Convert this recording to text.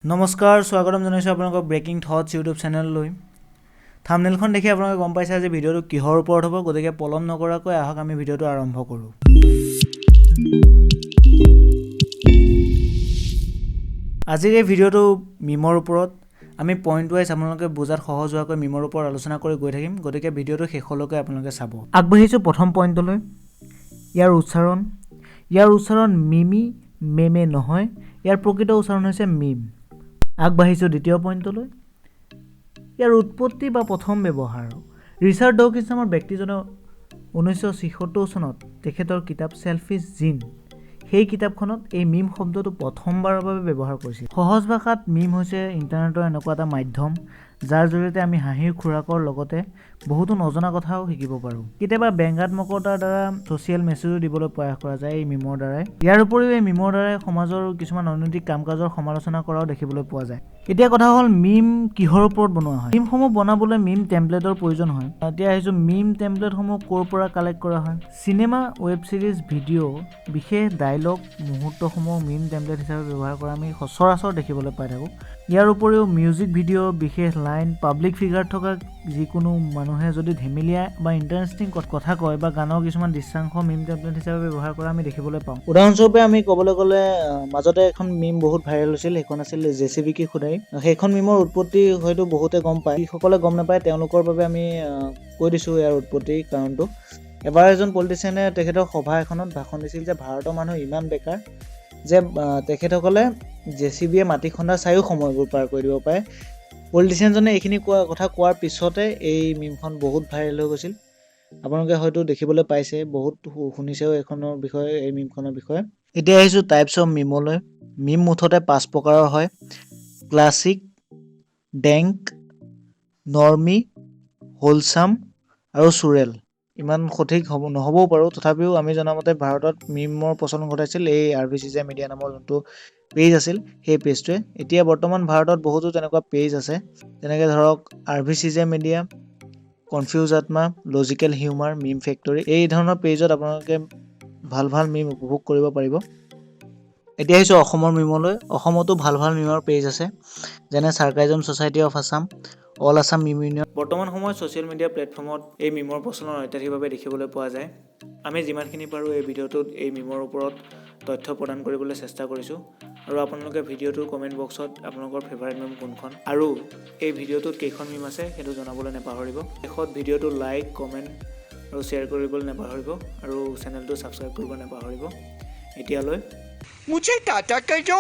নমস্কাৰ স্বাগতম জনাইছোঁ আপোনালোকৰ ব্ৰেকিং থটছ ইউটিউব চেনেললৈ। থাম্বনেইলখন দেখি আপোনালোকে গম পাইছে যে ভিডিঅ'টো কিহৰ ওপৰত হ'ব, গতিকে পলম নকৰাকৈ আহক আমি ভিডিঅ'টো আৰম্ভ কৰোঁ। আজিৰ এই ভিডিঅ'টো মিমৰ ওপৰত। আমি পইণ্ট ৱাইজ আপোনালোকে বুজাত সহজ হোৱাকৈ মিমৰ ওপৰত আলোচনা কৰি গৈ থাকিম, গতিকে ভিডিঅ'টো শেষলৈকে আপোনালোকে চাব। আগবাঢ়িছোঁ প্ৰথম পইণ্টলৈ। ইয়াৰ উচ্চাৰণ মিমি মেমে নহয়, ইয়াৰ প্ৰকৃত উচ্চাৰণ হৈছে মিম। আগবাঢ়িছোঁ দ্বিতীয় পইণ্টলৈ। ইয়াৰ উৎপত্তি বা প্ৰথম ব্যৱহাৰ। ৰিচাৰ্ড ডকিন্স নামৰ ব্যক্তিজনে 1976 চনত তেখেতৰ কিতাপ চেলফিছ জিন, সেই কিতাপখনত এই মিম শব্দটো প্ৰথমবাৰৰ বাবে ব্যৱহাৰ কৰিছিল। সহজ ভাষাত মিম হৈছে ইণ্টাৰনেটৰ এনেকুৱা এটা মাধ্যম যাৰ জৰিয়তে আমি হাঁহিৰ খোৰাকৰ লগতে বহুতো নজনা কথাও শিকিব পাৰোঁ। কেতিয়াবা ব্যংগাত্মকতাৰ দ্বাৰা ছ'চিয়েল মেছেজো দিবলৈ প্ৰয়াস কৰা যায় এই মিমৰ দ্বাৰাই। ইয়াৰ উপৰিও এই মিমৰ দ্বাৰাই সমাজৰ কিছুমান অনৈতিক কাম কাজৰ সমালোচনা কৰাও দেখিবলৈ পোৱা যায়। এতিয়া কথা হ'ল মিম কিহৰ ওপৰত বনোৱা হয়। মিমসমূহ বনাবলৈ মিম টেমপ্লেটৰ প্ৰয়োজন হয়। এতিয়া আহিছোঁ মিম টেমপ্লেটসমূহ ক'ৰ পৰা কালেক্ট কৰা হয়। চিনেমা, ৱেব ছিৰিজ, ভিডিঅ', বিশেষ ডায়লগ মুহূৰ্তসমূহ মিম টেমপ্লেট হিচাপে ব্যৱহাৰ কৰা আমি সচৰাচৰ দেখিবলৈ পাই থাকোঁ। ইয়াৰ উপৰিও মিউজিক ভিডিঅ', বিশেষ লাইন, পাব্লিক ফিগাৰ থকা যিকোনো মানুহে যদি ধেমেলীয়া বা ইণ্টাৰেষ্টিং কথা কয় বা গানৰ কিছুমান দৃশ্যাংশ মিম টেমপ্লেট হিচাপে ব্যৱহাৰ কৰা আমি দেখিবলৈ পাওঁ। উদাহৰণস্বৰূপে আমি ক'বলৈ গ'লে মাজতে এখন মিম বহুত ভাইৰেল হৈছিল, সেইখন আছিল জেচিবিকে খুদাই। সেইখন মিমৰ উৎপত্তি হয়তো বহুতে গম পায়, যিসকলে গম নাপায় তেওঁলোকৰ বাবে আমি কৈ দিছোঁ ইয়াৰ উৎপত্তিৰ কাৰণটো। এবাৰ এজন পলিটিচিয়ানে তেখেতৰ সভা এখনত ভাষণ দিছিল যে ভাৰতৰ মানুহ ইমান বেকাৰ যে তেখেতসকলে জেচিবিয়ে মাটি খন্দা চাইও সময়বোৰ পাৰ কৰি দিব পাৰে। পলিটিচিয়ানজনে এইখিনি কথা কোৱাৰ পিছতে এই মিমখন বহুত ভাইৰেল হৈ গৈছিল। আপোনালোকে হয়তো দেখিবলৈ পাইছে, বহুত শুনিছেও এইখনৰ বিষয়ে, এই মিমখনৰ বিষয়ে। এতিয়া আহিছোঁ টাইপছ অফ মিমলৈ। মিম মুঠতে 5 প্ৰকাৰৰ হয়: ক্লাছিক, ডেংক, নৰ্মি, হোলচাম আৰু চুৰেল। ইমান সঠিক নহ'বও পাৰোঁ, তথাপিও আমি জনামতে ভাৰতত মিমৰ প্ৰচলন ঘটাইছিল এই RVCJ মিডিয়া নামৰ যোনটো পেজ আছিল, সেই পেজটোৱে। এতিয়া বৰ্তমান ভাৰতত বহুতো তেনেকুৱা পেজ আছে, যেনেকৈ ধৰক RVCJ মিডিয়া, কনফিউজ আত্মা, লজিকেল হিউমাৰ, মিম ফেক্টৰী। এই ধৰণৰ পেজত আপোনালোকে ভাল ভাল মিম উপভোগ কৰিব পাৰিব। এতিয়া আহিছোঁ অসমৰ মিমলৈ। অসমতো ভাল ভাল মিমৰ পেজ আছে, যেনে sarcasm society of Assam, all Assam meme union. বৰ্তমান সময়ত ছ'চিয়েল মিডিয়া প্লেটফৰ্মত এই মিমৰ প্ৰচলন অত্যাধিকভাৱে দেখিবলৈ পোৱা যায়। আমি যিমানখিনি পাৰোঁ এই ভিডিঅ'টোত এই মিমৰ ওপৰত তথ্য প্ৰদান কৰিবলৈ চেষ্টা কৰিছোঁ, আৰু আপোনালোকে ভিডিঅ'টোৰ কমেণ্ট বক্সত আপোনালোকৰ ফেভাৰিট মিম কোনখন আৰু এই ভিডিঅ'টোত কেইখন মিম আছে সেইটো জনাবলৈ নাপাহৰিব। শেষত ভিডিঅ'টো লাইক, কমেণ্ট আৰু শ্বেয়াৰ কৰিবলৈ নাপাহৰিব, আৰু চেনেলটো ছাবস্ক্ৰাইব কৰিব নাপাহৰিব। এতিয়ালৈ मुझे टाटा कर दो।